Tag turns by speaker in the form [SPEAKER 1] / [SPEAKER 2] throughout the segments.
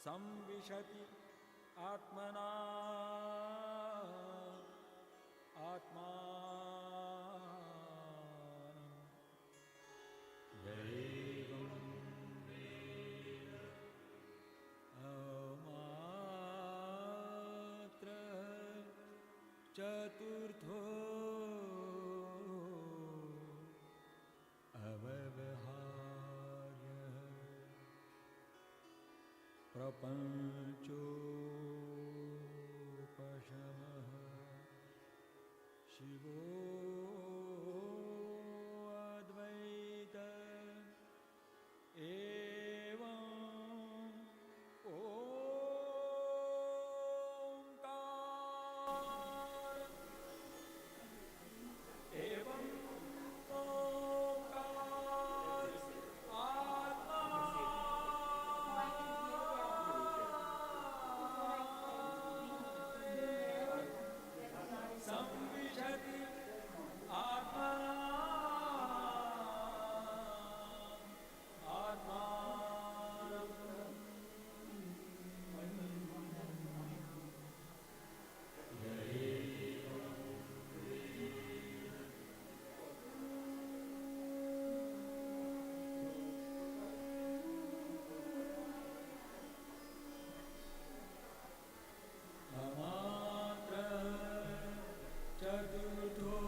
[SPEAKER 1] संविशति आत्मना आत्मानं दैवं अमात्र चतुर्थो अव्यवहार्यः प्रपञ्चोपशमः शिवोऽद्वैत एवं ओंकार एवं ओंकार संविशति आत्मना अमात्र चतुर्थो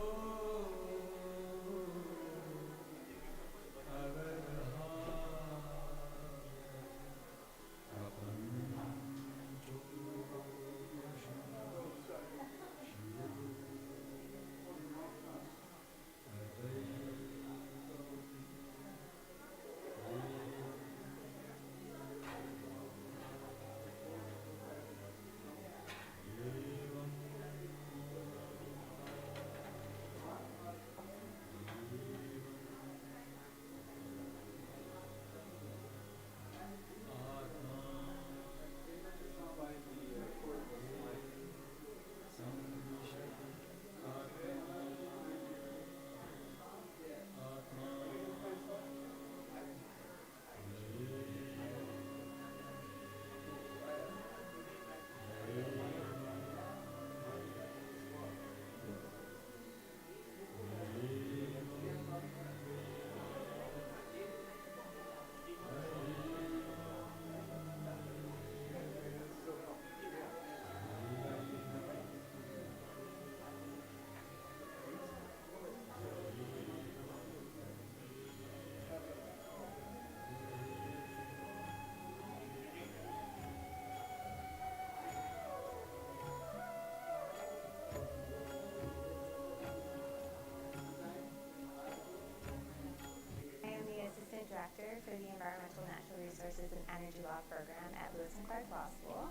[SPEAKER 2] Director for the Environmental Natural Resources and Energy Law program at Lewis and Clark Law School.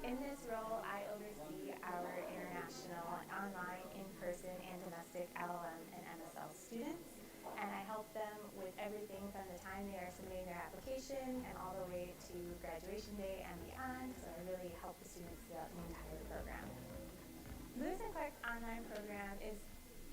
[SPEAKER 2] In this role, I oversee our international, online, in-person, and domestic LLM and MSL students, and I help them with everything from the time they are submitting their application and all the way to graduation day and beyond, so I really help the students throughout the entire program. Lewis and Clark's online program is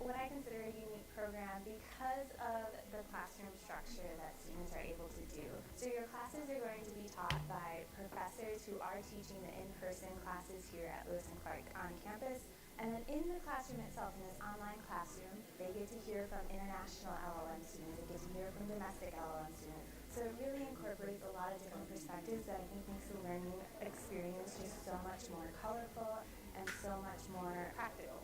[SPEAKER 2] what I consider a unique program because of the classroom structure that students are able to do. So your classes are going to be taught by professors who are teaching the in-person classes here at Lewis and Clark on campus. And then in the classroom itself, in this online classroom, they get to hear from international LLM students, they get to hear from domestic LLM students. So it really incorporates a lot of different perspectives that I think makes the learning experience just so much more colorful and so much more practical.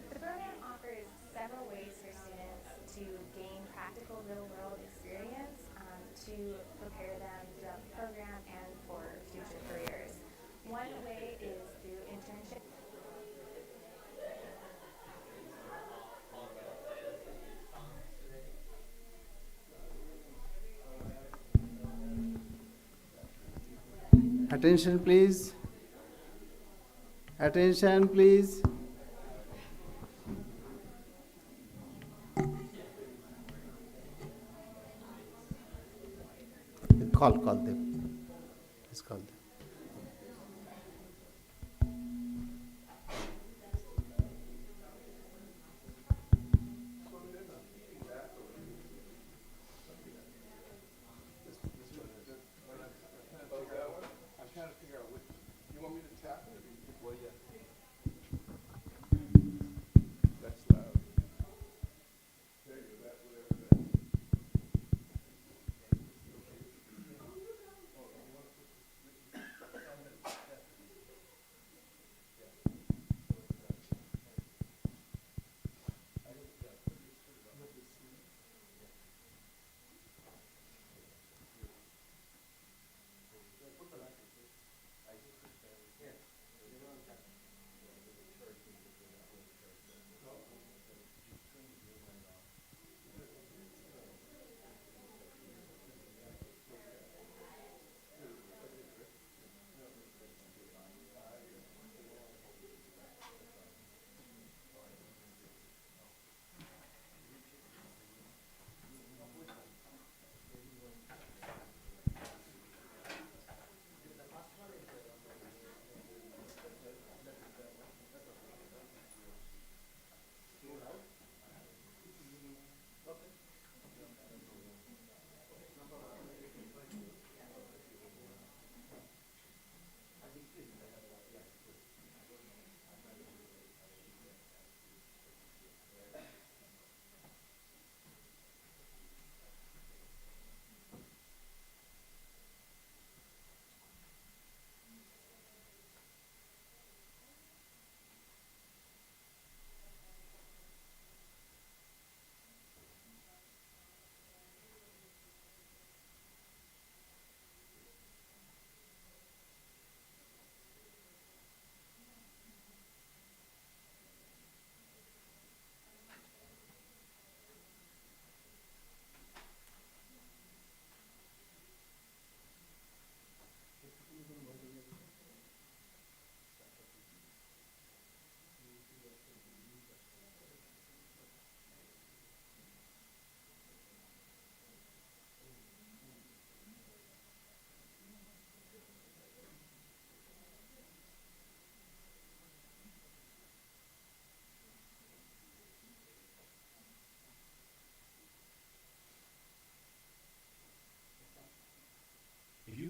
[SPEAKER 2] The program offers several ways for students to gain practical real-world experience to prepare them throughout the program and for future careers. One way is through internship.
[SPEAKER 3] Attention please. Attention please. Call them. Please call them.
[SPEAKER 4] I was kind of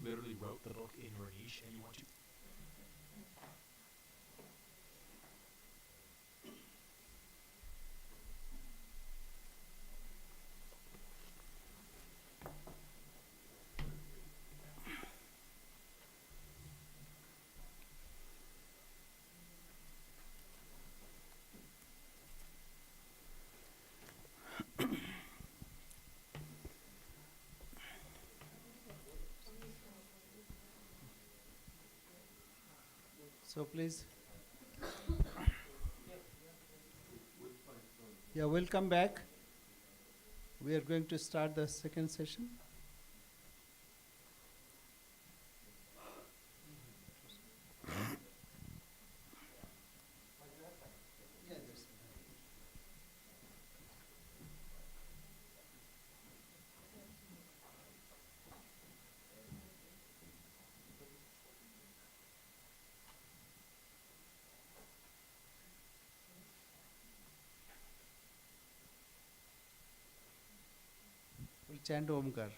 [SPEAKER 4] literally wrote the book in your niche and you want to.
[SPEAKER 3] So please. Yeah, welcome back. We are going to start the second session. We'll chant Omkar.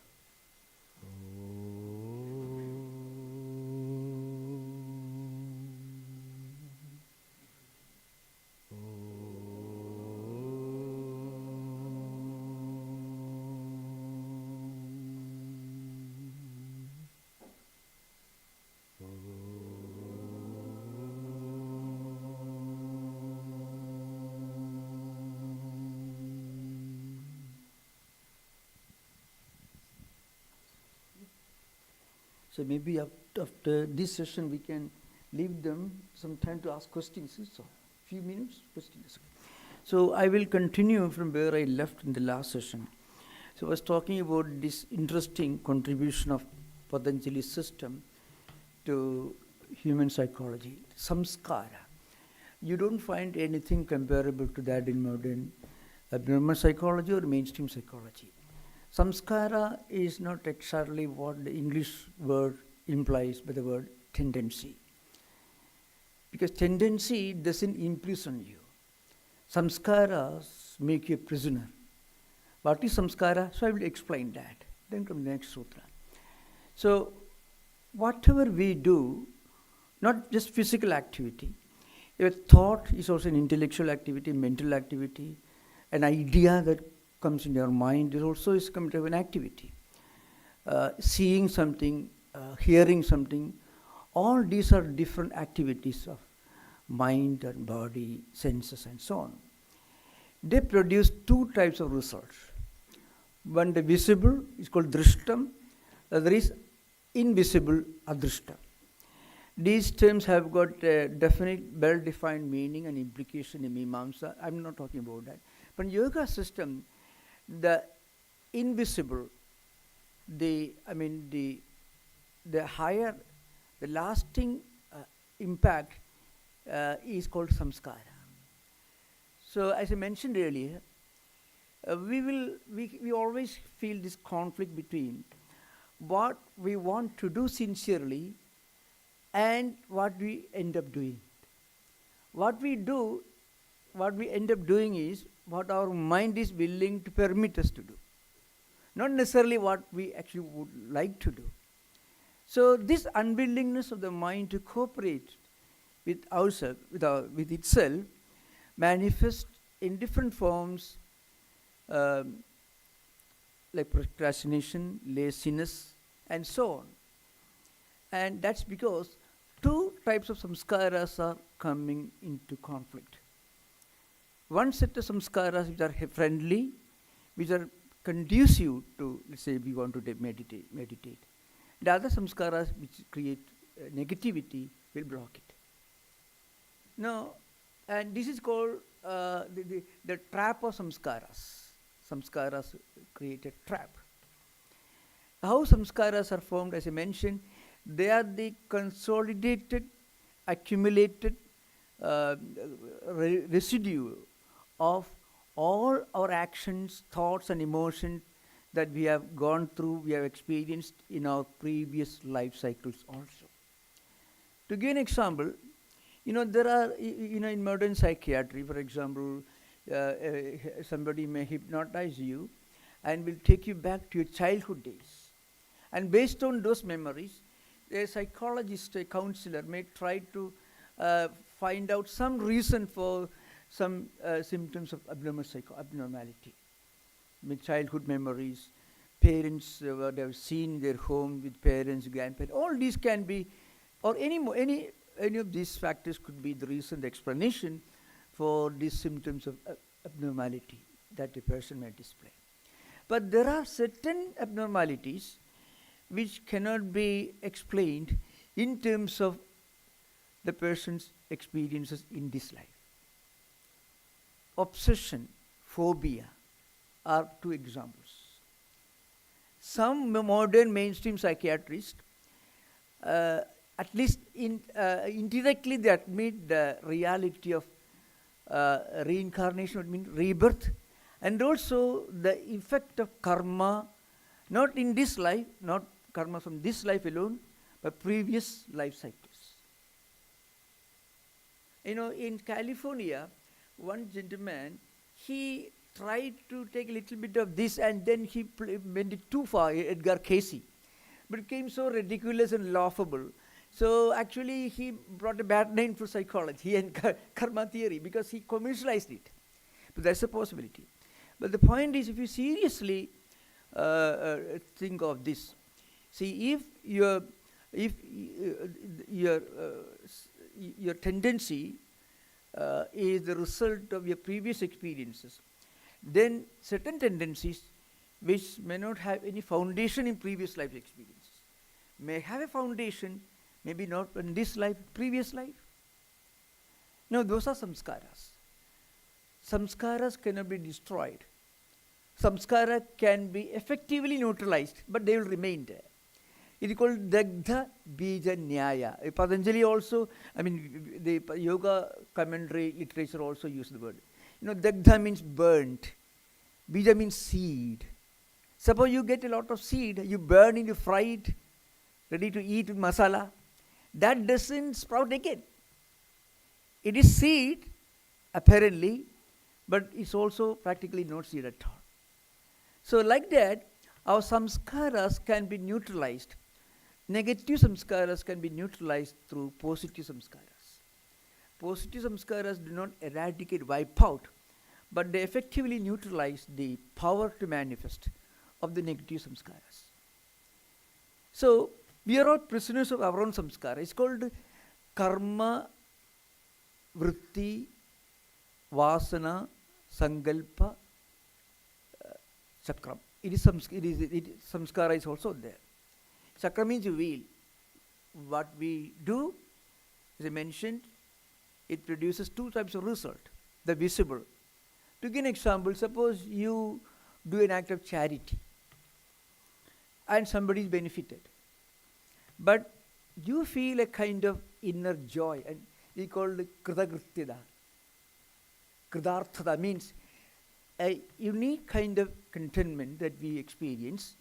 [SPEAKER 5] So maybe after this session we can leave them some time to ask questions. So few minutes questions. So I will continue from where I left in the last session. So I was talking about this interesting contribution of Patanjali's system to human psychology, samskara. You don't find anything comparable to that in modern Brahman psychology or mainstream psychology. Samskara is not exactly what the English word implies by the word tendency. Because tendency doesn't imprison you. Samskaras make you a prisoner. What is samskara? So I will explain that. Then come the next sutra. So whatever we do, not just physical activity, a thought is also an intellectual activity, mental activity, an idea that comes in your mind is also is kind of an activity. Seeing something, hearing something, all these are different activities of mind and body, senses and so on. They produce two types of results. One, the visible is called drishtam, the other is invisible adrishtam. These terms have got a definite, well-defined meaning and implication in Mimamsa. I'm not talking about that. But in yoga system, the invisible, the higher, the lasting impact is called samskara. So as I mentioned earlier, we always feel this conflict between what we want to do sincerely and what we end up doing. What we end up doing is what our mind is willing to permit us to do, not necessarily what we actually would like to do. So this unwillingness of the mind to cooperate with ourselves, with itself, manifests in different forms, like procrastination, laziness, and so on. And that's because two types of samskaras are coming into conflict. One set of samskaras which are friendly, which are conducive to, let's say, we want to meditate. The other samskaras which create negativity will block it. Now, and this is called the trap of samskaras. Samskaras create a trap. How samskaras are formed, as I mentioned, they are the consolidated, accumulated residue of all our actions, thoughts and emotions that we have gone through, we have experienced in our previous life cycles also. To give an example, there are, in modern psychiatry, for example, somebody may hypnotize you and will take you back to your childhood days. And based on those memories, a psychologist, a counselor may try to find out some reason for some symptoms of abnormality. With childhood memories, parents what they have seen in their home with parents, grandparents, all these can be, or any of these factors could be the reason, the explanation for these symptoms of abnormality that a person may display. But there are certain abnormalities which cannot be explained in terms of the person's experiences in this life. Obsession, phobia are two examples. Some modern mainstream psychiatrists, at least indirectly, they admit the reality of reincarnation, would mean rebirth, and also the effect of karma, not in this life, not karma from this life alone, but previous life cycles. In California, one gentleman, he tried to take a little bit of this and then he went it too far, Edgar Casey. But it became so ridiculous and laughable. So actually he brought a bad name for psychology and karma theory because he commercialized it. But that's a possibility. But the point is, if you seriously think of this, see, if your tendency is the result of your previous experiences, then certain tendencies which may not have any foundation in previous life experiences may have a foundation, maybe not in this life, previous life. No, those are samskaras. Samskaras cannot be destroyed. Samskara can be effectively neutralized, but they will remain there. It is called Dagdha Bija Nyaya. Patanjali also, the yoga commentary literature also use the word. Dagdha means burnt. Bija means seed. Suppose you get a lot of seed, you burn it, you fry it, ready to eat with masala. That doesn't sprout again. It is seed, apparently, but it's also practically not seed at all. So like that, our samskaras can be neutralized. Negative samskaras can be neutralized through positive samskaras. Positive samskaras do not eradicate, wipe out, but they effectively neutralize the power to manifest of the negative samskaras. So, we are all prisoners of our own samskara. It's called karma, vritti, vasana, sankalpa, chakram. Samskara is also there. Chakra means wheel. What we do, as I mentioned, it produces two types of result. The visible. To give an example, suppose you do an act of charity and somebody is benefited. But you feel a kind of inner joy, and we call it kritagrityada. Kritarthada means a unique kind of contentment that we experience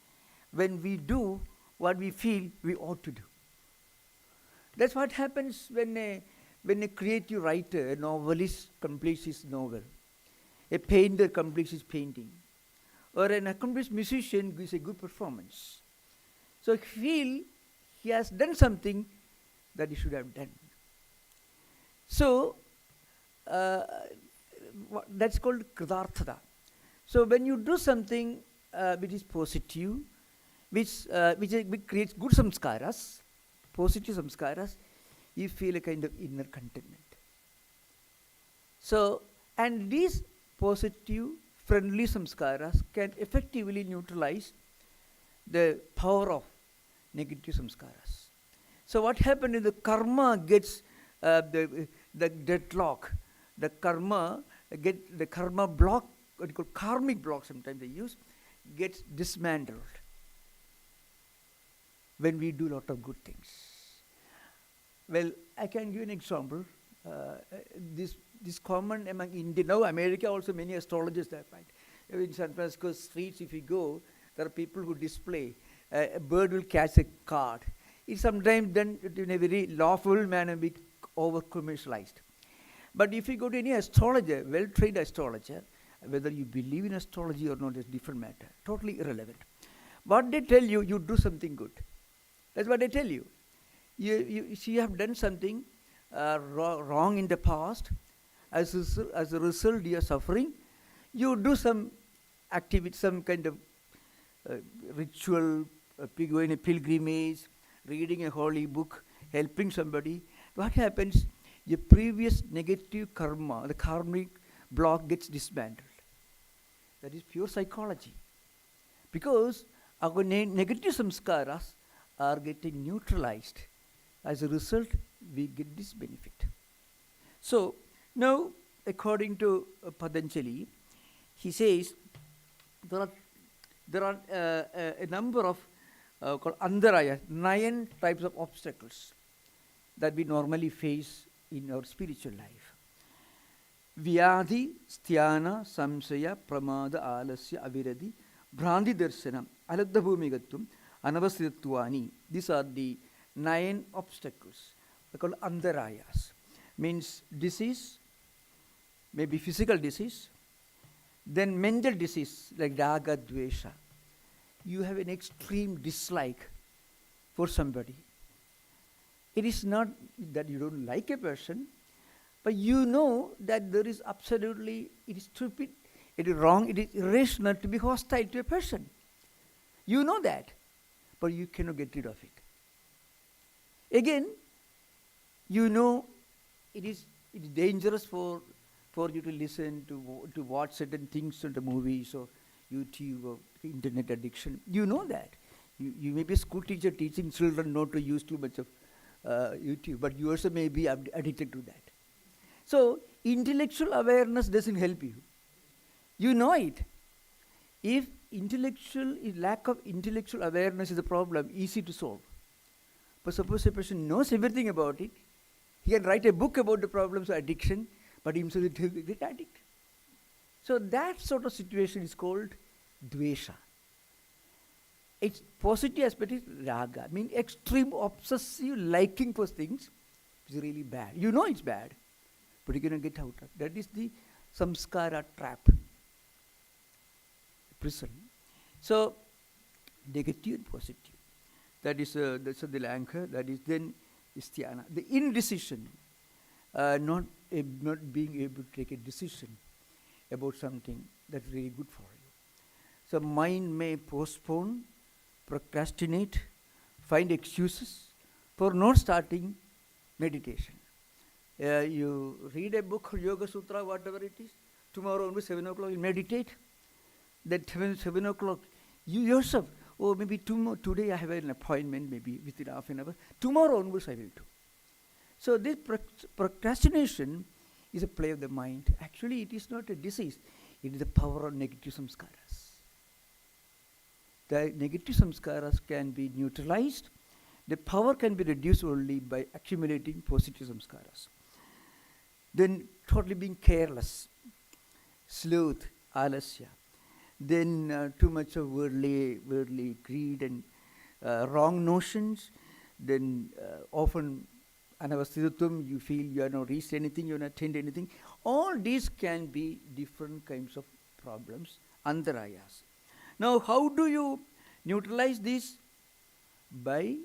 [SPEAKER 5] when we do what we feel we ought to do. That's what happens when a creative writer, a novelist completes his novel, a painter completes his painting, or an accomplished musician gives a good performance. So he feels he has done something that he should have done. So that's called kritarthada. So when you do something which is positive, which creates good samskaras, positive samskaras, you feel a kind of inner contentment. So, and these positive, friendly samskaras can effectively neutralize the power of negative samskaras. So what happened is the karma gets the deadlock, the karma block, what you call karmic block sometimes they use, gets dismantled when we do a lot of good things. Well, I can give an example. This common among Indian, now America also many astrologers there find. In San Francisco streets, if you go, there are people who display, a bird will catch a card. It's sometimes done in a very lawful manner, be over-commercialized. But if you go to any astrologer, well-trained astrologer, whether you believe in astrology or not is a different matter, totally irrelevant. What they tell you, you do something good. That's what they tell you. you have done something wrong in the past. As a result, you are suffering. You do some activity, some kind of ritual, going a pilgrimage, reading a holy book, helping somebody. What happens? Your previous negative karma, the karmic block, gets dismantled. That is pure psychology. Because our negative samskaras are getting neutralized. As a result, we get this benefit. So, now, according to Patanjali, he says there are a number of called andaraya, 9 types of obstacles that we normally face in our spiritual life. Vyadhi, Sthana, Samsaya, Pramada, Alasya, Aviradi, Bhrandi Darshanam, Aladha Bhumigattum, Anavasitattvani. These are the 9 obstacles. They're called andarayas. Means disease, maybe physical disease, then mental disease like raga, dvesha. You have an extreme dislike for somebody. It is not that you don't like a person, but you know that there is absolutely, it is stupid, it is wrong, it is irrational to be hostile to a person. You know that, but you cannot get rid of it. Again, you know it is dangerous for you to listen, to watch certain things on the movies or YouTube or internet addiction. You know that. You may be a school teacher teaching children not to use too much of YouTube, but you also may be addicted to that. So, intellectual awareness doesn't help you. You know it. If lack of intellectual awareness is a problem, easy to solve. But suppose a person knows everything about it, he can write a book about the problems of addiction, but himself will get addicted. So that sort of situation is called dvesha. Its positive aspect is raga, meaning extreme obsessive liking for things is really bad. You know it's bad, but you cannot get out of it. That is the samskara trap, prison. So, negative and positive. That is the anchor. That is then isthana. The indecision, not being able to take a decision about something that's really good for you. So mind may postpone, procrastinate, find excuses for not starting meditation. You read a book or Yoga Sutra, whatever it is, tomorrow only 7 o'clock you meditate. That 7 o'clock, you yourself, oh maybe today I have an appointment, maybe within half an hour, tomorrow onwards I will do. So this procrastination is a play of the mind. Actually it is not a disease, it is the power of negative samskaras. The negative samskaras can be neutralized. The power can be reduced only by accumulating positive samskaras. Then totally being careless, sloth, alasya. Then too much of worldly greed and wrong notions. Then often anavasthitatvam, you feel you are not reached anything, you are not attained anything. All these can be different kinds of problems, andarayas. Now, how do you neutralize this? By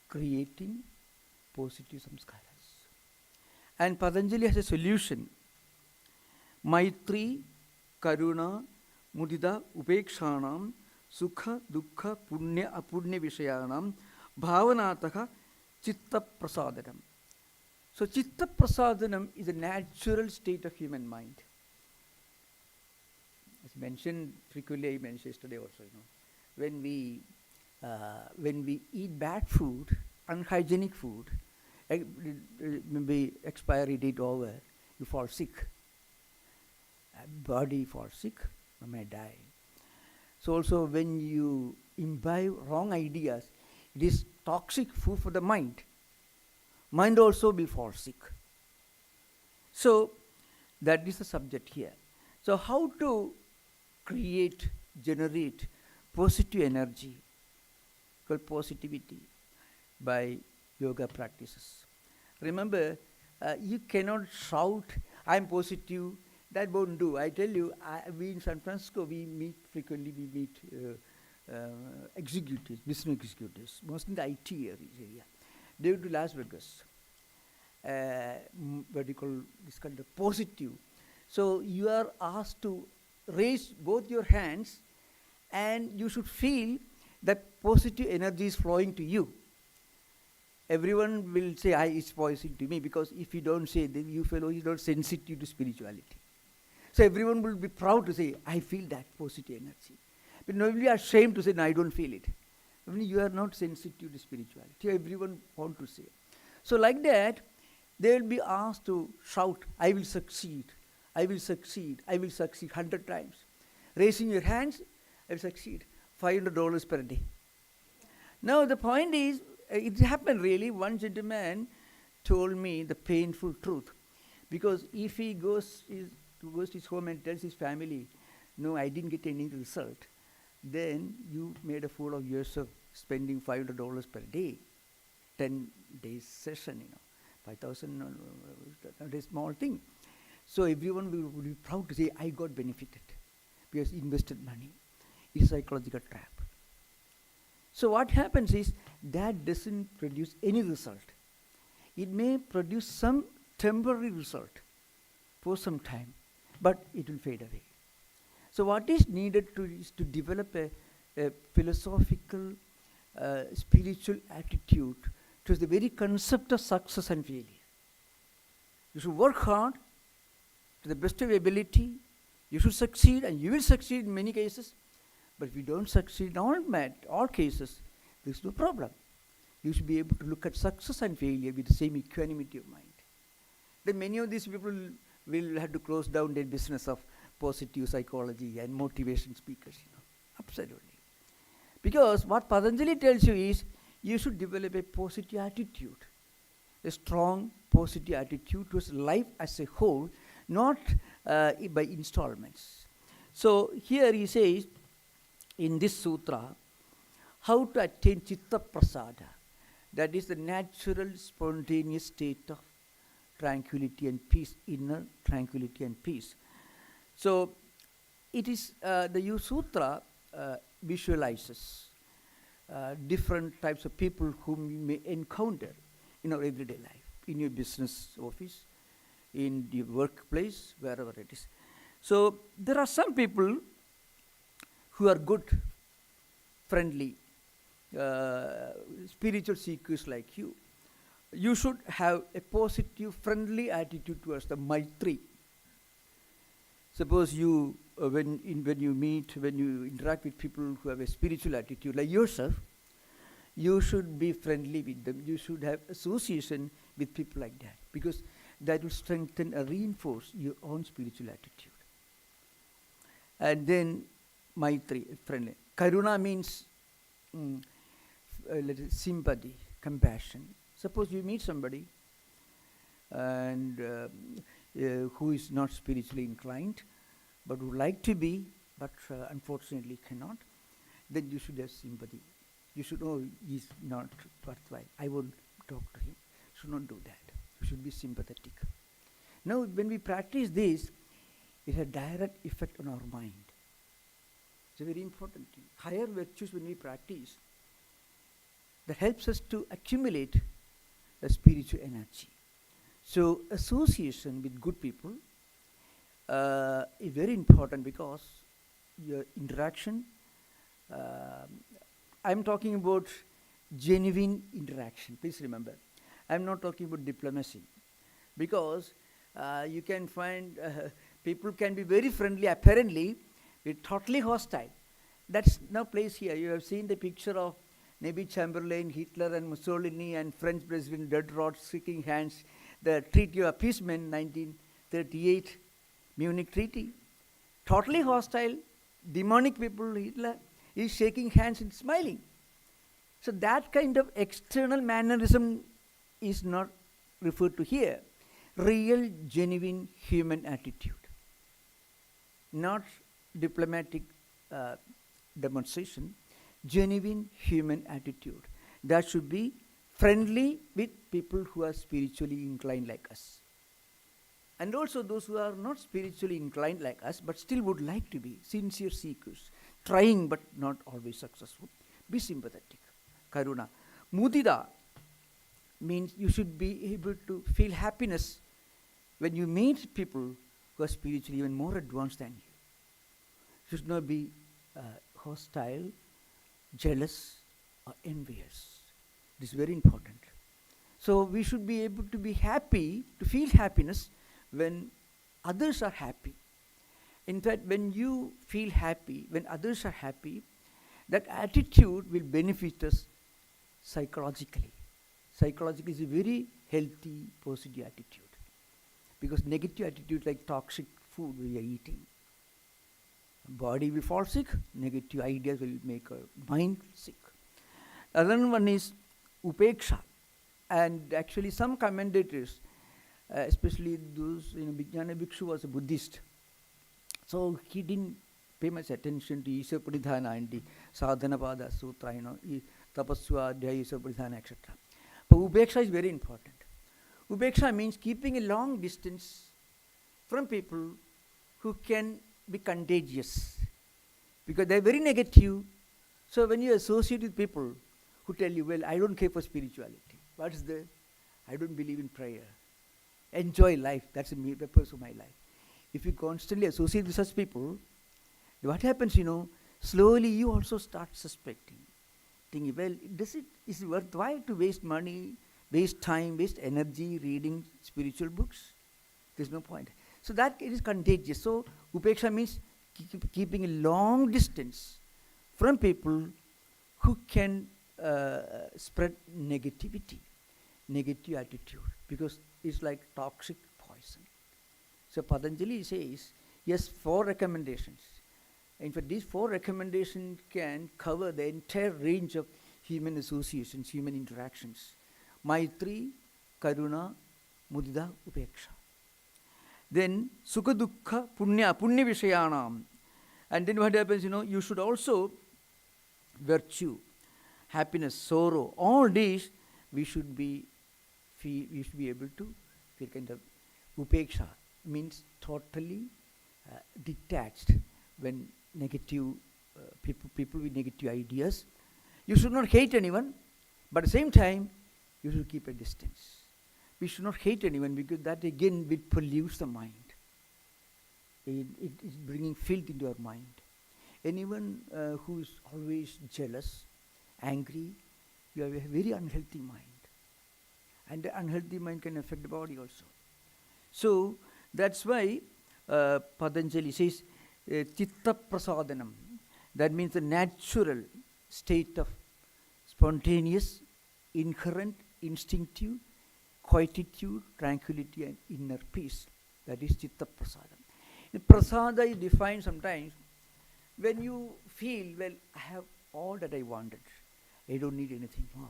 [SPEAKER 5] creating positive samskaras. And Patanjali has a solution. Maitri, Karuna, Mudita, Upekshanam, Sukha, Dukkha, Punya, Apunya Vishayanam, Bhavanataka, Chitta Prasadanam. So, Chitta Prasadanam is a natural state of human mind. As mentioned frequently, I mentioned yesterday also, when we eat bad food, unhygienic food, maybe expiry date over, you fall sick. Body falls sick, you may die. So also when you imbibe wrong ideas, it is toxic food for the mind. Mind also will fall sick. So that is the subject here. So how to generate positive energy, called positivity, by yoga practices. Remember, you cannot shout, I am positive, that won't do. I tell you, we in San Francisco, we meet frequently, executives, business executives, mostly in the IT area. they went to Las Vegas. What do you call this kind of positive? So you are asked to raise both your hands, and you should feel that positive energy is flowing to you. Everyone will say, it's poison to me, because if you don't say, then you fellow is not sensitive to spirituality. So everyone will be proud to say, I feel that positive energy. But nobody are ashamed to say, no, I don't feel it. I mean, you are not sensitive to spirituality. Everyone want to say. So like that, they will be asked to shout, I will succeed, I will succeed, I will succeed 100 times. Raising your hands, I will succeed. $500 per day. Now the point is, it happened really. One gentleman told me the painful truth. Because if he goes to his home and tells his family, no, I didn't get any result, then you made a fool of yourself spending $500 per day, 10 days session, 5,000, not a small thing. So everyone will be proud to say, I got benefited because he invested money. It's a psychological trap. So what happens is, that doesn't produce any result. It may produce some temporary result for some time, but it will fade away. So what is needed is to develop a philosophical, spiritual attitude to the very concept of success and failure. You should work hard to the best of your ability. You should succeed, and you will succeed in many cases. But if you don't succeed in all cases, there's no problem. You should be able to look at success and failure with the same equanimity of mind. Then many of these people will have to close down their business of positive psychology and motivation speakers. Absolutely. Because what Patanjali tells you is, you should develop a positive attitude, a strong positive attitude towards life as a whole, not by installments. So here he says, in this sutra, how to attain chitta prasada, that is the natural, spontaneous state of tranquility and peace, inner tranquility and peace. So it is the sutra visualizes different types of people whom you may encounter in our everyday life, in your business office, in your workplace, wherever it is. So there are some people who are good, friendly, spiritual seekers like you. You should have a positive, friendly attitude towards the Maitri. Suppose you, when you interact with people who have a spiritual attitude like yourself, you should be friendly with them. You should have association with people like that, because that will strengthen and reinforce your own spiritual attitude. And then Maitri, friendly. Karuna means sympathy, compassion. Suppose you meet somebody and who is not spiritually inclined, but would like to be, but unfortunately cannot, then you should have sympathy. You should know he's not worthwhile. I won't talk to him. You should not do that. You should be sympathetic. Now, when we practice this, it has a direct effect on our mind. It's a very important thing. Higher virtues, when we practice, that helps us to accumulate the spiritual energy. So association with good people is very important, because your interaction, I'm talking about genuine interaction. Please remember, I'm not talking about diplomacy, because you can find people can be very friendly apparently, but totally hostile. That's no place here. You have seen the picture of Neville Chamberlain, Hitler and Mussolini and French President Diderot shaking hands. The Treaty of Appeasement, 1938, Munich Treaty. Totally hostile, demonic people, Hitler is shaking hands and smiling. So that kind of external mannerism is not referred to here. Real, genuine human attitude. Not diplomatic demonstration, genuine human attitude. That should be friendly with people who are spiritually inclined like us. And also those who are not spiritually inclined like us, but still would like to be sincere seekers, trying but not always successful. Be sympathetic. Karuna. Mudita. means you should be able to feel happiness when you meet people who are spiritually even more advanced than you. You should not be hostile, jealous, or envious. This is very important. So we should be able to be happy, to feel happiness when others are happy. In fact, when you feel happy, when others are happy, that attitude will benefit us psychologically. Psychologically is a very healthy, positive attitude. Because negative attitude like toxic food we are eating. Body will fall sick, negative ideas will make our mind sick. Another one is upeksha. And actually some commentators, especially those, Vijnana Bhikshu was a Buddhist. So he didn't pay much attention to Isha Pradhana and the Sadhanapada Sutra, Tapasya, Adhyaya, Isha Pradhana, etc. But upeksha is very important. Upeksha means keeping a long distance from people who can be contagious. Because they are very negative. So when you associate with people who tell you, well, I don't care for spirituality. What's the? I don't believe in prayer. Enjoy life. That's the purpose of my life. If you constantly associate with such people, what happens, slowly you also start suspecting. Thinking, well, is it worthwhile to waste money, waste time, waste energy reading spiritual books? There's no point. So that it is contagious. So upeksha means keeping a long distance from people who can spread negativity, negative attitude, because it's like toxic poison. So Patanjali says, yes, 4 recommendations. In fact, these 4 recommendations can cover the entire range of human associations, human interactions. Maitri, Karuna, Mudita, Upeksha. Then Sukha Dukkha, Punya Vishayanam. And then what happens, you should also virtue, happiness, sorrow, all these we should be able to feel kind of upeksha, means totally detached when negative people with negative ideas. You should not hate anyone, but at the same time you should keep a distance. We should not hate anyone because that again will pollute the mind. It is bringing filth into our mind. Anyone who is always jealous, angry, you have a very unhealthy mind. And the unhealthy mind can affect the body also. So that's why Patanjali says, Chitta Prasadanam. That means the natural state of spontaneous, inherent, instinctive, quietude, tranquility and inner peace. That is Chitta Prasadam. The prasada is defined sometimes when you feel, well, I have all that I wanted. I don't need anything more.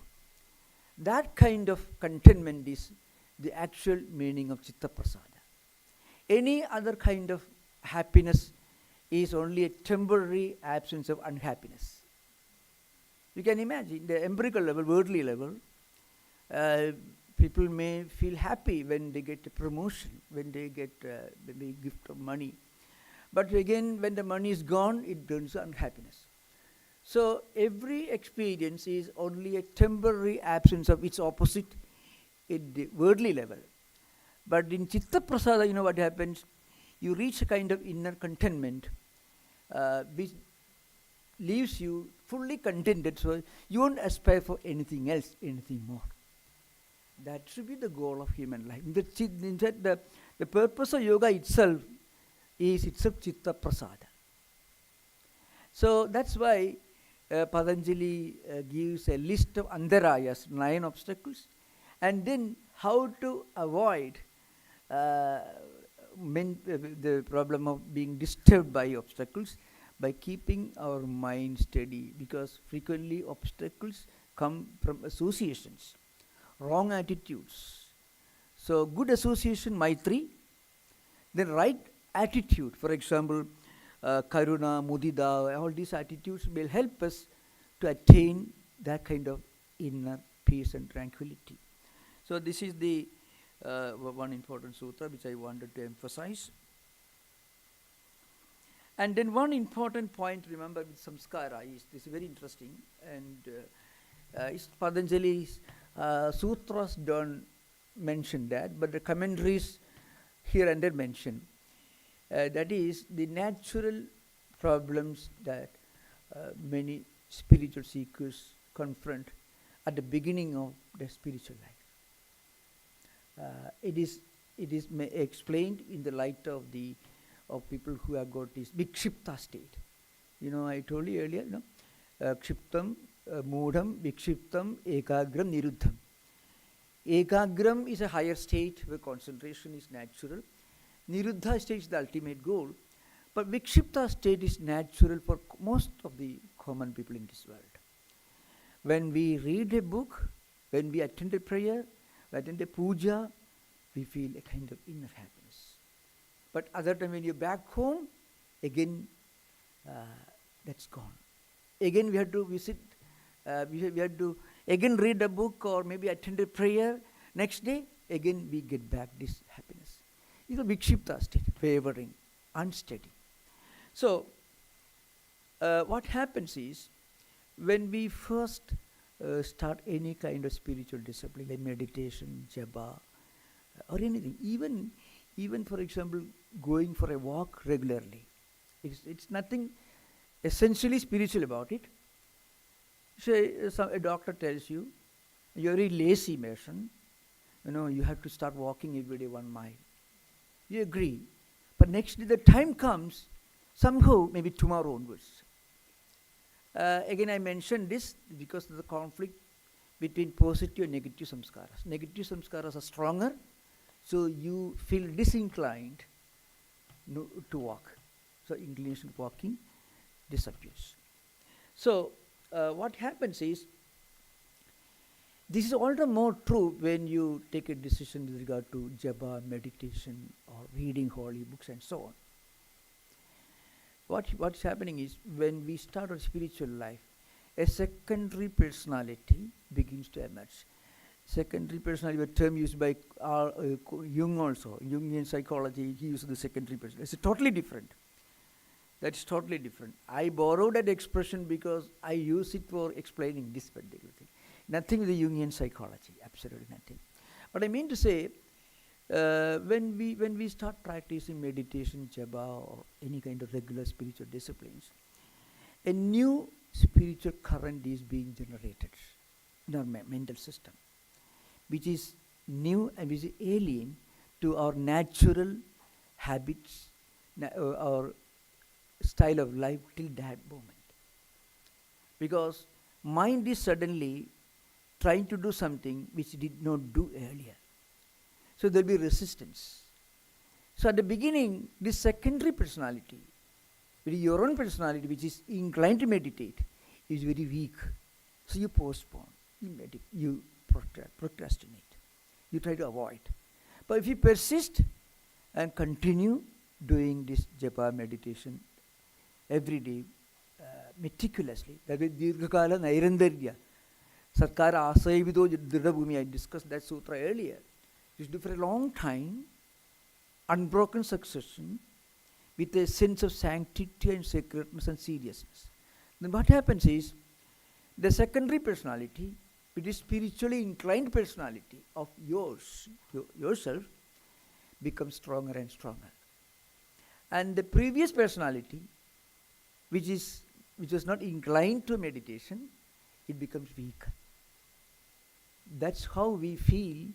[SPEAKER 5] That kind of contentment is the actual meaning of Chitta Prasada. Any other kind of happiness is only a temporary absence of unhappiness. You can imagine the empirical level, worldly level, people may feel happy when they get a promotion, when they get maybe a gift of money. But again, when the money is gone, it brings unhappiness. So every experience is only a temporary absence of its opposite at the worldly level. But in Chitta Prasada, what happens? You reach a kind of inner contentment which leaves you fully contented, so you won't aspire for anything else, anything more. That should be the goal of human life. In fact, the purpose of yoga itself is itself Chitta Prasada. So that's why Patanjali gives a list of antarayas, 9 obstacles, and then how to avoid the problem of being disturbed by obstacles by keeping our mind steady, because frequently obstacles come from associations, wrong attitudes. So good association, Maitri, then right attitude, for example, Karuna, Mudita, all these attitudes will help us to attain that kind of inner peace and tranquility. So this is the one important sutra which I wanted to emphasize. And then one important point, remember, with samskara is, this is very interesting, and Patanjali Sutras don't mention that, but the commentaries here and there mention. That is the natural problems that many spiritual seekers confront at the beginning of their spiritual life. It is explained in the light of people who have got this vikshipta state. I told you earlier, kshiptam, moodham, vikshiptam, ekagram, niruddham. Ekagram is a higher state where concentration is natural. Niruddha state is the ultimate goal. But vikshipta state is natural for most of the common people in this world. When we read a book, when we attend a prayer, we attend a puja, we feel a kind of inner happiness. But other time when you're back home, again, that's gone. Again we have to visit, we have to again read a book or maybe attend a prayer. Next day, again we get back this happiness. It's a vikshipta state, wavering, unsteady. So, what happens is, when we first start any kind of spiritual discipline, like meditation, japa, or anything, even for example, going for a walk regularly, it's nothing essentially spiritual about it. Say a doctor tells you, you're a very lazy person, you have to start walking every day 1 mile. You agree, but next day the time comes, somehow maybe tomorrow onwards. Again I mentioned this because of the conflict between positive and negative samskaras. Negative samskaras are stronger, so you feel disinclined to walk. So inclination of walking disappears. So what happens is, this is all the more true when you take a decision with regard to japa, meditation, or reading holy books and so on. What's happening is, when we start our spiritual life, a secondary personality begins to emerge. Secondary personality, a term used by Jung also, Jungian psychology, he uses the secondary personality. It's totally different. That's totally different. I borrowed that expression because I use it for explaining this particular thing. Nothing with the Jungian psychology, absolutely nothing. But I mean to say, when we start practicing meditation, japa, or any kind of regular spiritual disciplines, a new spiritual current is being generated in our mental system, which is new and which is alien to our natural habits, our style of life till that moment. Because mind is suddenly trying to do something which it did not do earlier. So there will be resistance. So at the beginning, this secondary personality, your own personality which is inclined to meditate, is very weak. So you postpone, you procrastinate, you try to avoid. But if you persist and continue doing this japa meditation every day, meticulously, that is dirghakala nairandarya, satkara asayavido dridhabhumi, I discussed that sutra earlier. You do for a long time, unbroken succession, with a sense of sanctity and sacredness and seriousness. Then what happens is, the secondary personality, which is spiritually inclined personality of yourself, becomes stronger and stronger. And the previous personality, which was not inclined to meditation, it becomes weak. That's how we feel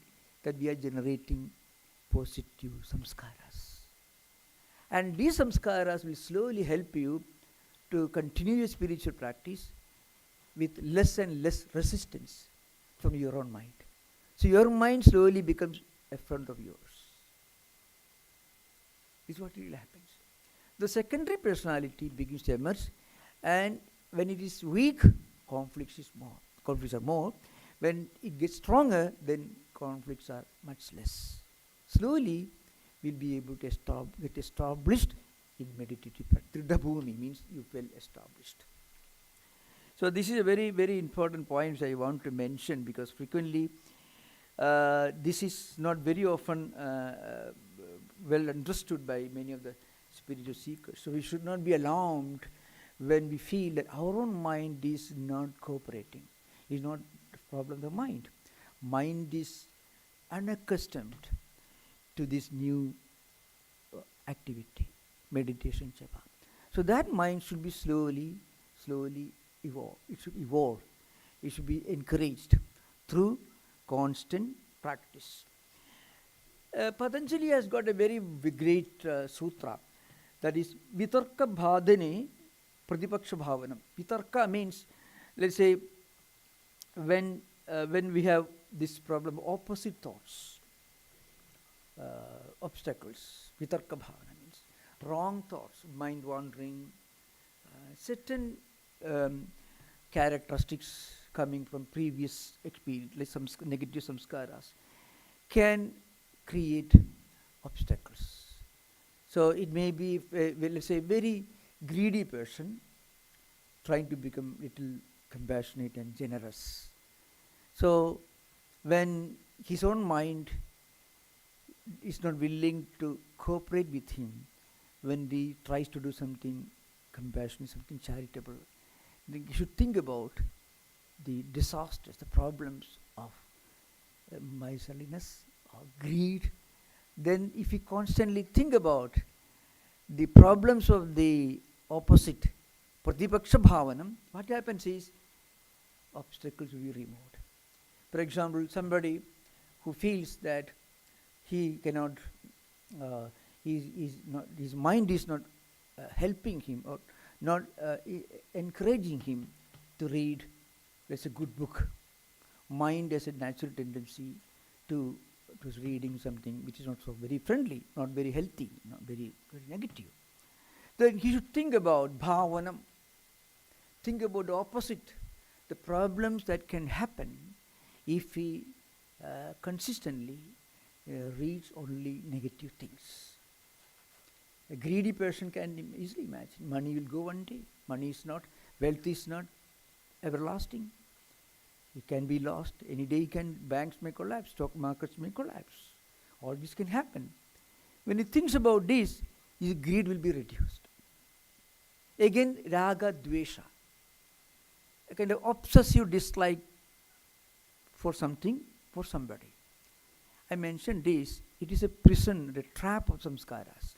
[SPEAKER 5] that we are generating positive samskaras. And these samskaras will slowly help you to continue your spiritual practice with less and less resistance from your own mind. So your mind slowly becomes a friend of yours. This is what really happens. The secondary personality begins to emerge, and when it is weak, conflicts are more. When it gets stronger, then conflicts are much less. Slowly, we'll be able to get established in meditative practice. Tridhabhumi means you feel established. So this is a very, very important point which I want to mention, because frequently this is not very often well understood by many of the spiritual seekers. So we should not be alarmed when we feel that our own mind is not cooperating. It's not the problem of the mind. mind is unaccustomed to this new activity, meditation, japa. So that mind should be slowly evolve. It should evolve. It should be encouraged through constant practice. Patanjali has got a very great sutra, that is Vitarka Bhadane Pratipaksha Bhavanam. Vitarka means, let's say, when we have this problem, opposite thoughts, obstacles. Vitarka Bhavana means wrong thoughts, mind wandering, certain characteristics coming from previous experience, like some negative samskaras, can create obstacles. So it may be, let's say, a very greedy person trying to become little compassionate and generous. So when his own mind is not willing to cooperate with him, when he tries to do something compassionate, something charitable, then he should think about the disasters, the problems of miserliness or greed. Then if we constantly think about the problems of the opposite, Pratipaksha Bhavanam, what happens is obstacles will be removed. For example, somebody who feels that he cannot, his mind is not helping him or not encouraging him to read, let's say, good book. Mind has a natural tendency to reading something which is not so very friendly, not very healthy, not very negative. Then he should think about bhavanam, think about the opposite, the problems that can happen if he consistently reads only negative things. A greedy person can easily imagine money will go one day. Money is not, wealth is not everlasting. It can be lost. Any day banks may collapse, stock markets may collapse. All this can happen. When he thinks about this, his greed will be reduced. Again, raga, dvesha, a kind of obsessive dislike for something, for somebody. I mentioned this, it is a prison, the trap of samskaras.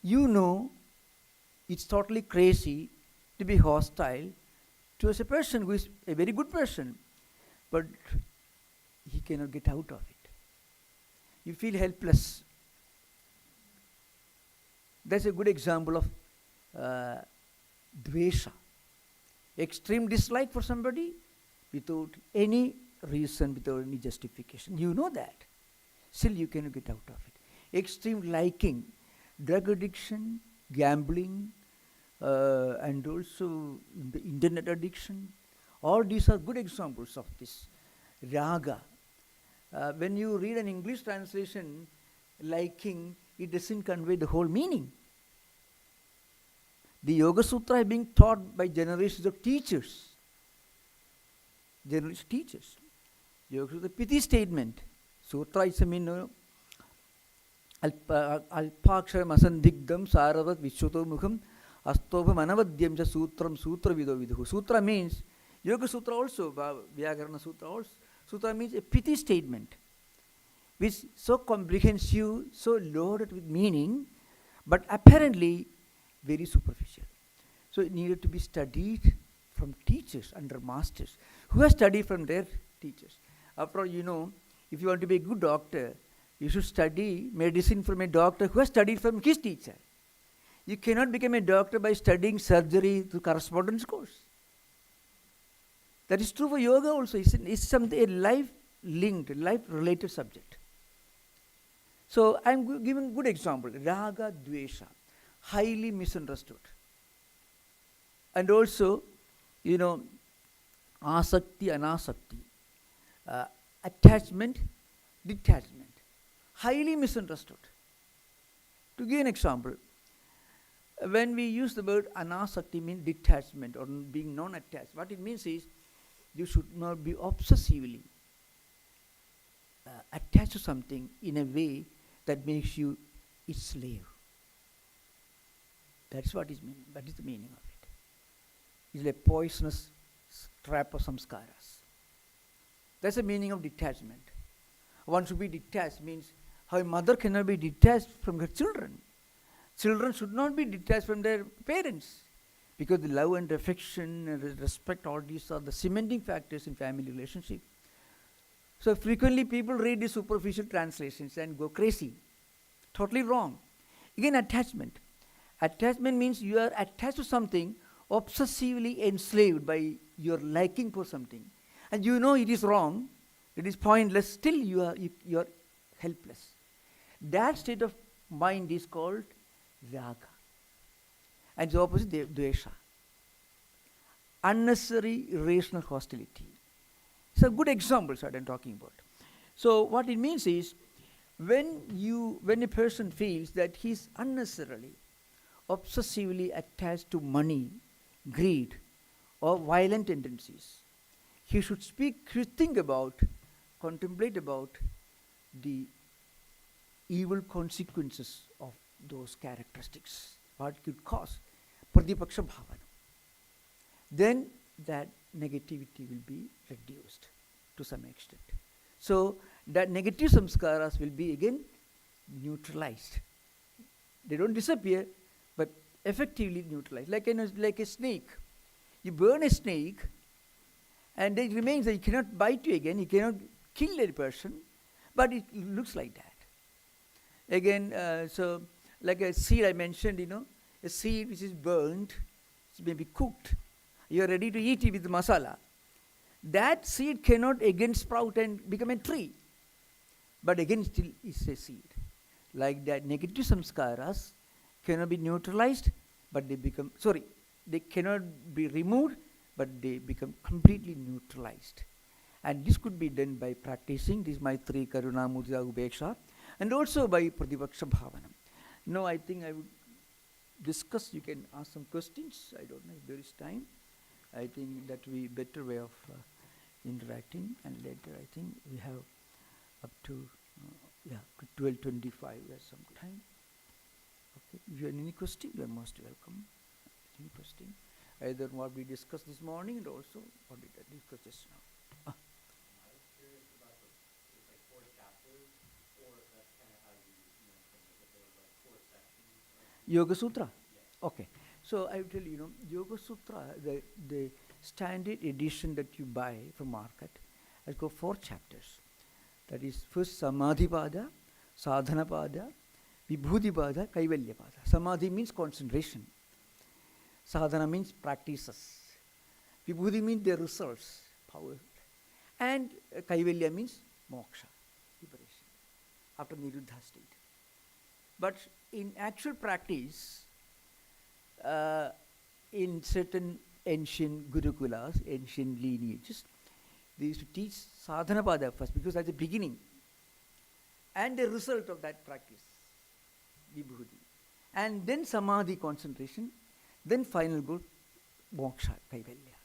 [SPEAKER 5] You know, it's totally crazy to be hostile to a person who is a very good person, but he cannot get out of it. You feel helpless. That's a good example of dvesha, extreme dislike for somebody without any reason, without any justification. You know that. Still you cannot get out of it. Extreme liking, drug addiction, gambling, and also the internet addiction. All these are good examples of this raga. When you read an English translation, liking, it doesn't convey the whole meaning. The Yoga Sutra is being taught by generations of teachers. Yoga Sutra, pity statement. Sutra is a mean, alpaksharam asandigdam saravat vishwato mukham astobham anavadyam cha sutram sutra vido viduhu. Sutra means, Yoga Sutra also, Vyakarana Sutra also. Sutra means a pity statement, which so comprehensive, so loaded with meaning, but apparently very superficial. So it needed to be studied from teachers under masters who have studied from their teachers. After all, you know, if you want to be a good doctor, you should study medicine from a doctor who has studied from his teacher. You cannot become a doctor by studying surgery through correspondence course. That is true for yoga also. It's something, a life-linked, life-related subject. So I am giving good example. Raga, dvesha, highly misunderstood. And also, you know, asakti, anasakti, attachment, detachment, highly misunderstood. To give an example, when we use the word anasakti, means detachment or being non-attached. What it means is, you should not be obsessively attached to something in a way that makes you its slave. That's what is meaning. That is the meaning of it. It's a poisonous trap of samskaras. That's the meaning of detachment. One should be detached means how a mother cannot be detached from her children. Children should not be detached from their parents because the love and affection and respect, all these are the cementing factors in family relationship. So frequently people read the superficial translations and go crazy. Totally wrong. Again, attachment. Attachment means you are attached to something, obsessively enslaved by your liking for something. And you know it is wrong, it is pointless, still you are helpless. That state of mind is called raga. And the opposite, dvesha. Unnecessary irrational hostility. So good examples that I'm talking about. So what it means is, when a person feels that he's unnecessarily, obsessively attached to money, greed, or violent tendencies, he should think about, contemplate about the evil consequences of those characteristics, what could cause pratipaksha bhavana. Then that negativity will be reduced to some extent. So that negative samskaras will be again neutralized. They don't disappear, but effectively neutralized. Like a snake. You burn a snake, and it remains that you cannot bite you again, you cannot kill a person, but it looks like that. Again, so like a seed I mentioned, a seed which is burnt, it may be cooked. You are ready to eat it with masala. That seed cannot again sprout and become a tree, but again still is a seed. Like that, negative samskaras cannot be neutralized, but they cannot be removed, but they become completely neutralized. And this could be done by practicing this Maitri, Karuna, Mudita, Upeksha, and also by Pratipaksha Bhavana. Now I think I would discuss, you can ask some questions, I don't know if there is time. I think that will be a better way of interacting, and later I think we have up to 12:25, we have some time. Okay, if you have any question, you are most welcome. Any question? Either what we discussed this morning and also what we discussed just now.
[SPEAKER 4] I was curious about it's like 4 chapters, or that's kind of how you mentioned it, that there was like 4 sections.
[SPEAKER 5] Yoga Sutra?
[SPEAKER 4] Yes.
[SPEAKER 5] Okay. So I will tell you, Yoga Sutra, the standard edition that you buy from market, has got 4 chapters. That is first Samadhi Pada, Sadhana Pada, Vibhuti Pada, Kaivalya Pada. Samadhi means concentration. Sadhana means practices. Vibhuti means the results, power. And Kaivalya means moksha, liberation, after Niruddha state. But in actual practice, in certain ancient gurukulas, ancient lineages, they used to teach sadhana pada first because that's the beginning and the result of that practice, vibhuti. And then samadhi, concentration, then final goal, moksha, kaivalya.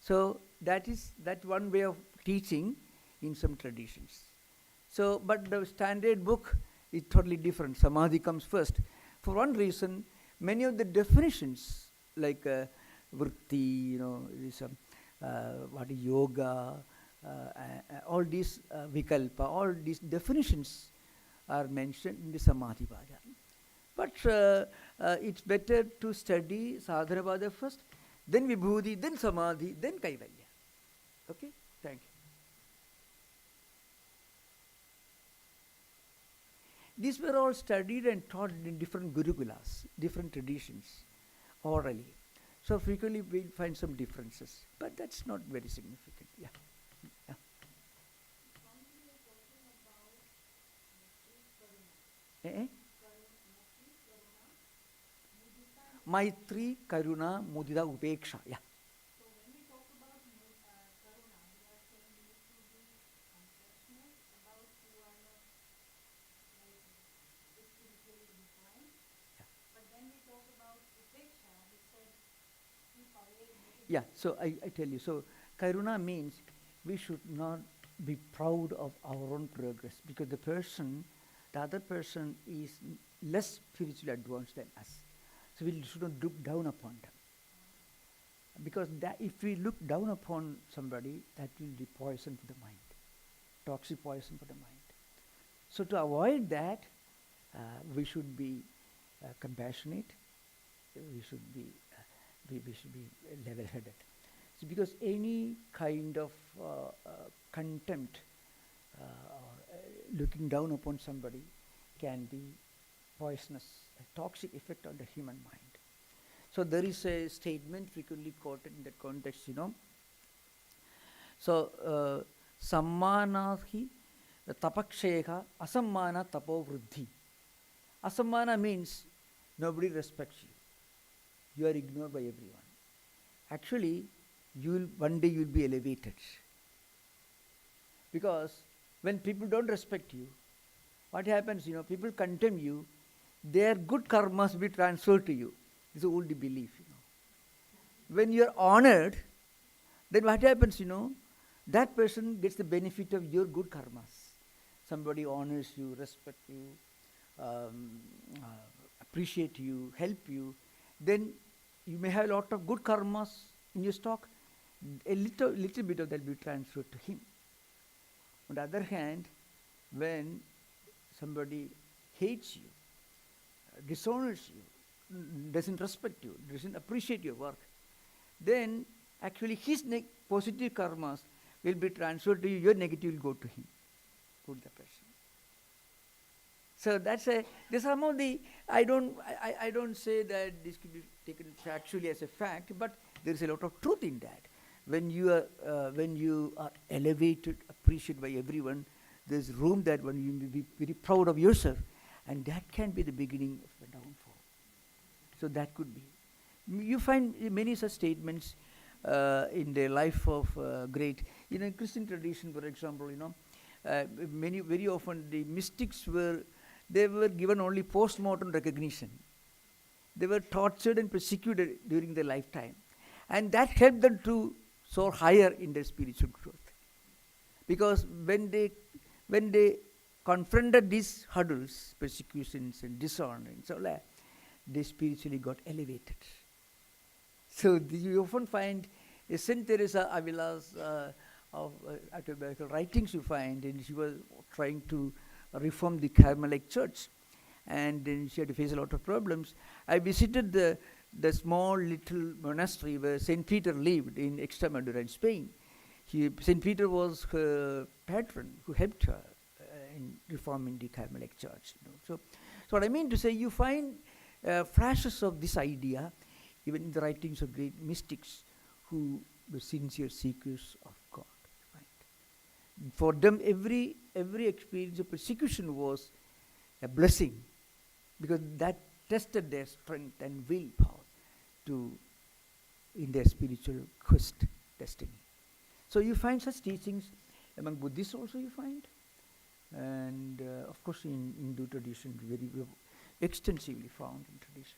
[SPEAKER 5] So that is that one way of teaching in some traditions. So, but the standard book is totally different. Samadhi comes first. For one reason, many of the definitions like vritti, what is yoga, all these vikalpa, all these definitions are mentioned in the Samadhi Pada. But it's better to study Sadhana Pada first, then Vibhuti, then Samadhi, then Kaivalya. Okay? Thank you. These were all studied and taught in different gurukulas, different traditions, orally. So frequently we find some differences, but that's not very significant. Yeah. Maitri, Karuna, Mudita, Upeksha. Yeah.
[SPEAKER 6] So when we talk about karuna, we are saying we need to be compassionate about who are not spiritually inclined.
[SPEAKER 5] Yeah.
[SPEAKER 6] But when we talk about upeksha, we said keep away.
[SPEAKER 5] Yeah, so I tell you, so Karuna means we should not be proud of our own progress because the other person is less spiritually advanced than us. So we should not look down upon them. Because that if we look down upon somebody, that will be poison for the mind, toxic poison for the mind. So to avoid that, we should be compassionate. We should be level-headed. So because any kind of contempt or looking down upon somebody can be poisonous, a toxic effect on the human mind. So there is a statement frequently quoted in that context, So, sammanahi tapaksheha asammana tapo vruddhi. Asammana means nobody respects you. You are ignored by everyone. Actually, one day you will be elevated. Because when people don't respect you, what happens, people contemn you, their good karmas will be transferred to you. It's an old belief, When you are honored, then what happens, that person gets the benefit of your good karmas. Somebody honors you, respects you, appreciate you, help you, then you may have a lot of good karmas in your stock. A little bit of that will be transferred to him. On the other hand, when somebody hates you, dishonors you, doesn't respect you, doesn't appreciate your work, then actually his positive karmas will be transferred to you, your negative will go to him, to the person. So that's some of the, I don't say that this could be taken factually as a fact, but there is a lot of truth in that. When you are elevated, appreciated by everyone, there's room that when you will be very proud of yourself, and that can be the beginning of the downfall. So that could be. You find many such statements in the life of great. In Christian tradition, for example, very often the mystics were given only post-mortem recognition. They were tortured and persecuted during their lifetime, and that helped them to soar higher in their spiritual growth. Because when they confronted these hurdles, persecutions and dishonor and so on, they spiritually got elevated. So you often find Saint Teresa Avila's autobiographical writings you find, and she was trying to reform the Carmelite church, and then she had to face a lot of problems. I visited the small little monastery where Saint Peter lived in Extremadura in Spain. Saint Peter was her patron who helped her in reforming the Carmelite church. So what I mean to say, you find flashes of this idea even in the writings of great mystics who were sincere seekers of God. Right? For them, every experience of persecution was a blessing, because that tested their strength and willpower in their spiritual quest, destiny. So you find such teachings among Buddhists also, you find, and of course in Hindu tradition, very extensively found in traditions.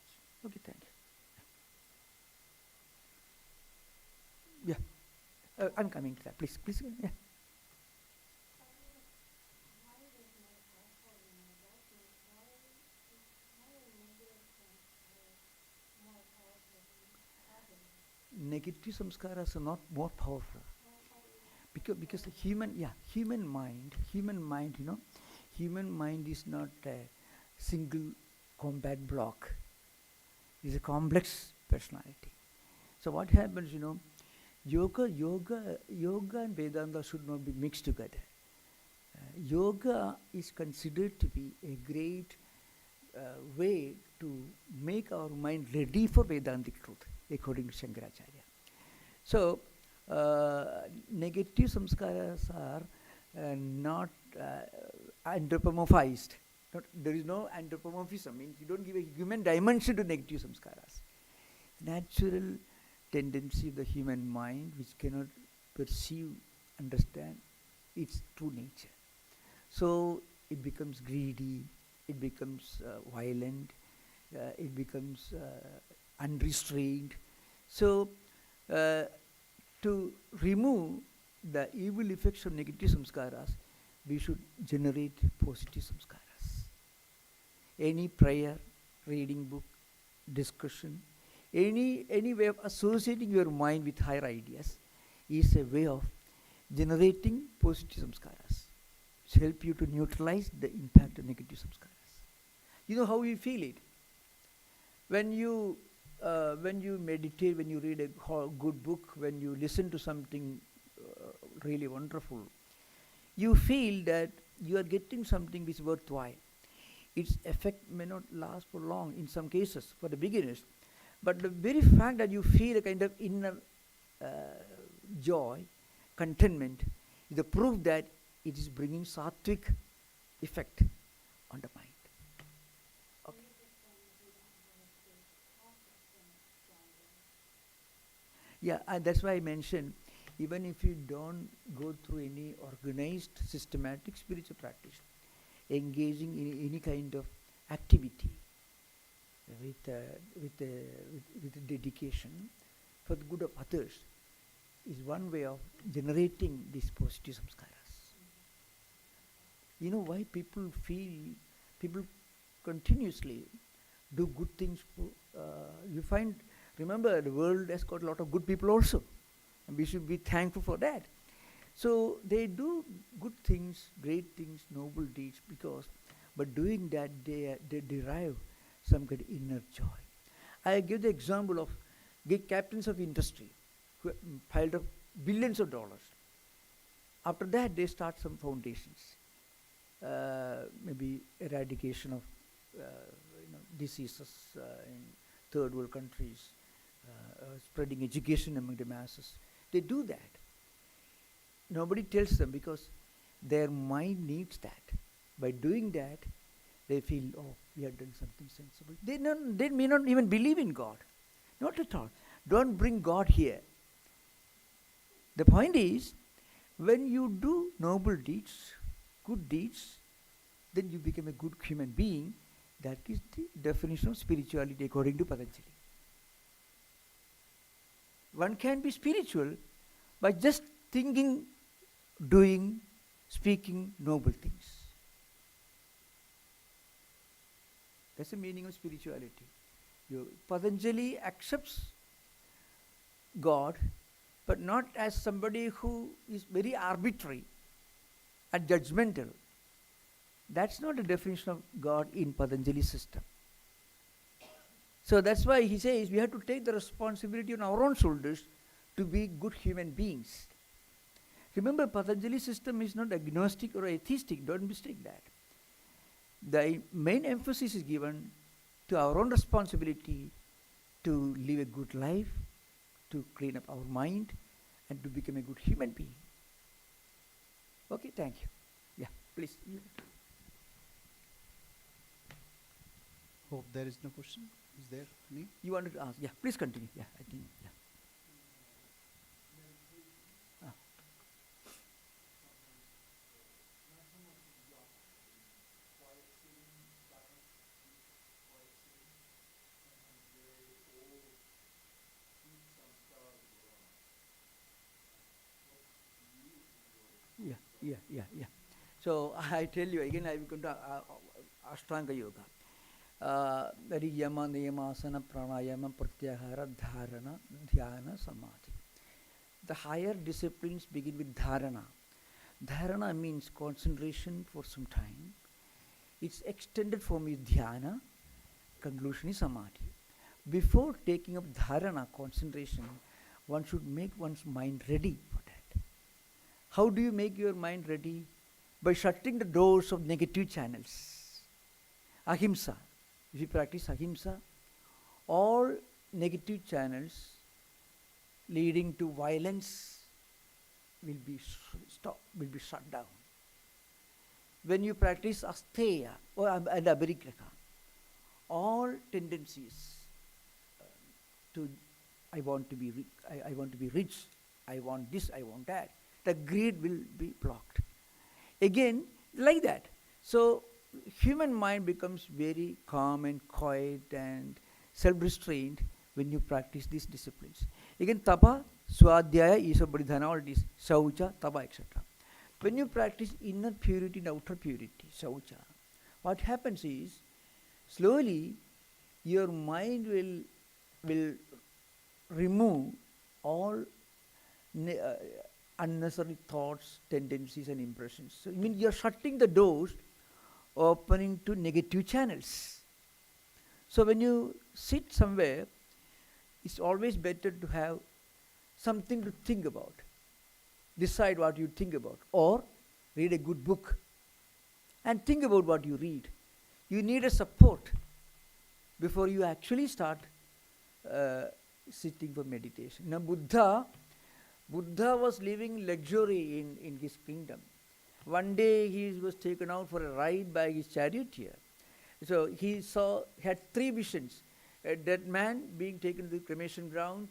[SPEAKER 5] Okay, thank you. Yeah, I'm coming to that. Please, yeah. Negative samskaras are not more powerful, because the human mind, human mind is not a single combat block. It's a complex personality. So what happens, yoga and Vedanta should not be mixed together. Yoga is considered to be a great way to make our mind ready for Vedantic truth, according to Shankaracharya. So, negative samskaras are not anthropomorphized. There is no anthropomorphism. Means you don't give a human dimension to negative samskaras. Natural tendency of the human mind, which cannot perceive, understand its true nature. So it becomes greedy, it becomes violent, it becomes unrestrained. So to remove the evil effects of negative samskaras, we should generate positive samskaras. Any prayer, reading book, discussion, any way of associating your mind with higher ideas is a way of generating positive samskaras. To help you to neutralize the impact of negative samskaras. You know how you feel it? When you meditate, when you read a good book, when you listen to something really wonderful, you feel that you are getting something which is worthwhile. Its effect may not last for long in some cases for the beginners, but the very fact that you feel a kind of inner joy, contentment, is the proof that it is bringing sattvic effect on the mind. Okay. Yeah, and that's why I mentioned, even if you don't go through any organized, systematic spiritual practice, engaging in any kind of activity with dedication for the good of others is one way of generating these positive samskaras. You know why people continuously do good things. You find, remember, the world has got a lot of good people also, and we should be thankful for that. So they do good things, great things, noble deeds, because by doing that they derive some kind of inner joy. I give the example of captains of industry who piled up billions of dollars. After that, they start some foundations. Maybe eradication of diseases in third world countries, spreading education among the masses. They do that. Nobody tells them because their mind needs that. By doing that, they feel, oh, we have done something sensible. They may not even believe in God. Not at all. Don't bring God here. The point is, when you do noble deeds, good deeds, then you become a good human being. That is the definition of spirituality according to Patanjali. One can be spiritual by just thinking, doing, speaking noble things. That's the meaning of spirituality. Patanjali accepts God, but not as somebody who is very arbitrary and judgmental. That's not the definition of God in Patanjali's system. So that's why he says we have to take the responsibility on our own shoulders to be good human beings. Remember, Patanjali's system is not agnostic or atheistic. Don't mistake that. The main emphasis is given to our own responsibility to live a good life, to clean up our mind, and to become a good human being. Okay, thank you. Yeah, please.
[SPEAKER 3] Hope there is no question. Is there any?
[SPEAKER 5] You wanted to ask? Yeah, please continue. Yeah, I think. Yeah. Yeah. So I tell you again, I will come to Ashtanga Yoga. Very yama, niyama, asana, pranayama, pratyahara, dharana, dhyana, samadhi. The higher disciplines begin with dharana. Dharana means concentration for some time. Its extended form is dhyana. Conclusion is samadhi. Before taking up dharana, concentration, one should make one's mind ready for that. How do you make your mind ready? By shutting the doors of negative channels. Ahimsa. If you practice ahimsa, all negative channels leading to violence will be shut down. When you practice asteya and abhirigrha, all tendencies to I want to be rich, I want this, I want that, the greed will be blocked. Again, like that. So human mind becomes very calm and quiet and self-restrained when you practice these disciplines. Again, tapa, swadhyaya, isabadhana, all this, saucha, tapa, etc. When you practice inner purity and outer purity, saucha, what happens is, slowly your mind will remove all ne- uh, unnecessary thoughts, tendencies, and impressions. So, I mean, you're shutting the doors, opening to negative channels. So, when you sit somewhere, it's always better to have something to think about. Decide what you think about, or read a good book and think about what you read. You need a support before you actually start uh, sitting for meditation. Now, Buddha was living luxury in his kingdom. One day he was taken out for a ride by his charioteer. So he had three visions: a dead man being taken to the cremation ground,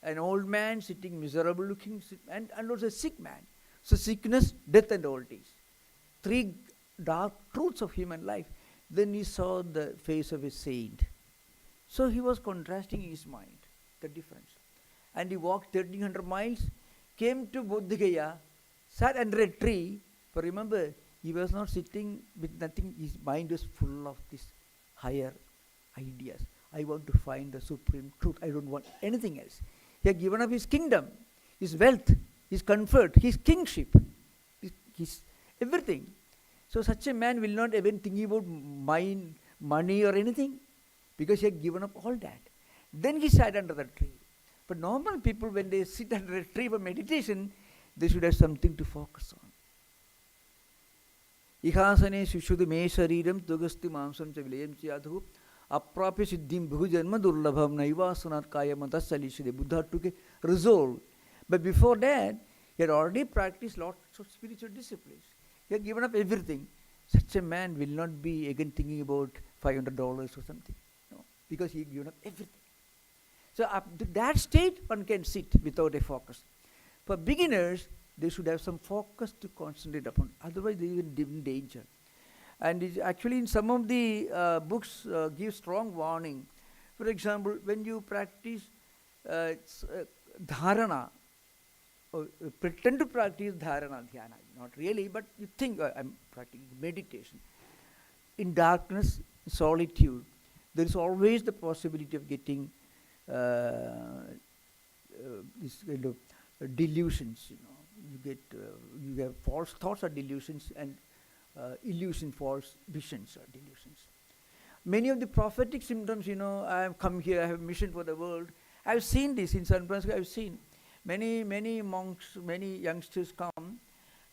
[SPEAKER 5] an old man sitting miserable looking, and also a sick man. So sickness, death, and old age. Three dark truths of human life. Then he saw the face of a saint. So he was contrasting in his mind the difference. And he walked 1300 miles, came to Bodh Gaya, sat under a tree. But remember, he was not sitting with nothing. His mind was full of these higher ideas. I want to find the supreme truth. I don't want anything else. He had given up his kingdom, his wealth, his comfort, his kingship, his everything. So such a man will not even think about money or anything, because he had given up all that. Then he sat under the tree. But normal people, when they sit under a tree for meditation, they should have something to focus on. Ihasane shushudhi me shariram tugasti mamsam cha vilayam chiyadhu aprapya siddhim bhujanma durlabham naivasanat kaya matassalishide. Buddha took a resolve. But before that, he had already practiced lots of spiritual disciplines. He had given up everything. Such a man will not be again thinking about $500 or something. No, because he had given up everything. So up to that state, one can sit without a focus. For beginners, they should have some focus to concentrate upon. Otherwise, they will be in danger. And actually, in some of the books, give strong warning. For example, when you practice dharana, or pretend to practice dharana, dhyana, not really, but you think I'm practicing meditation. In darkness, solitude, there is always the possibility of getting this kind of delusions. You have false thoughts or delusions, and illusion, false visions or delusions. Many of the prophetic symptoms, I have come here, I have a mission for the world. I have seen this in San Francisco. I have seen many monks, many youngsters come,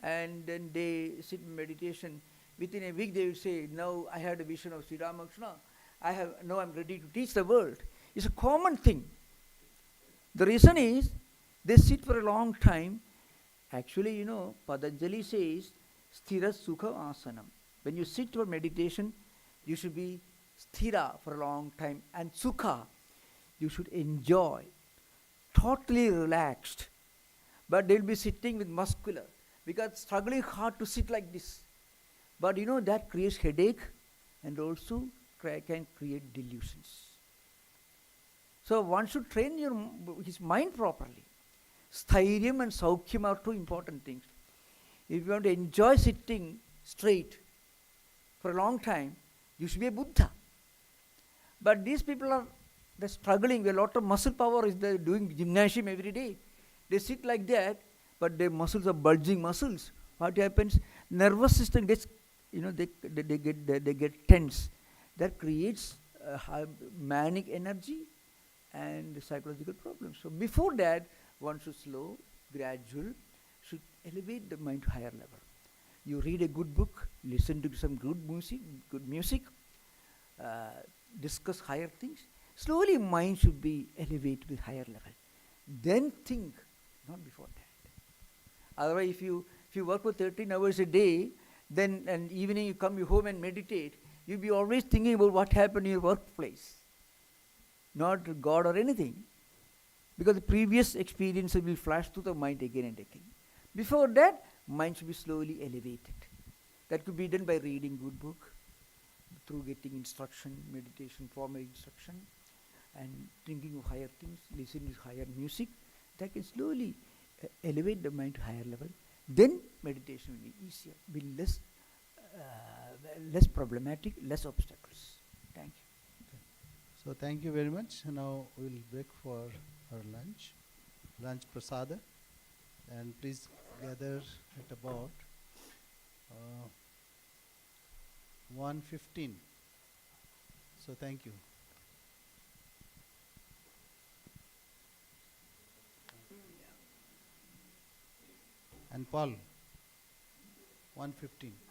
[SPEAKER 5] and then they sit in meditation. Within a week, they will say, "Now I had a vision of Sri Ramakrishna. Now I'm ready to teach the world." It's a common thing. The reason is they sit for a long time. Actually, Patanjali says, "Sthira Sukha Asanam." When you sit for meditation, you should be sthira for a long time, and sukha, you should enjoy, totally relaxed. But they'll be sitting with muscular, because struggling hard to sit like this. But that creates headache, and also can create delusions. So one should train his mind properly. Stairyam and saukhyam are two important things. If you want to enjoy sitting straight for a long time, you should be a Buddha. But these people they're struggling. A lot of muscle power is they're doing gymnasium every day. They sit like that, but their muscles are bulging muscles. What happens? Nervous system gets, they get tense. That creates manic energy and psychological problems. So before that, one should slow, gradual, should elevate the mind to higher level. You read a good book, listen to some good music, discuss higher things. Slowly mind should be elevated to higher level. Then think, not before that. Otherwise, if you work for 13 hours a day, then and evening you come home and meditate, you'll be always thinking about what happened in your workplace, not God or anything. Because the previous experiences will flash through the mind again and again. Before that, mind should be slowly elevated. That could be done by reading good book, through getting instruction, meditation, formal instruction, and thinking of higher things, listening to higher music. That can slowly elevate the mind to higher level. Then meditation will be easier, be less problematic, less obstacles. Thank you.
[SPEAKER 3] So thank you very much. Now we'll break for our lunch prasada, and please gather at about 1:15. So thank you. And Paul, 1:15.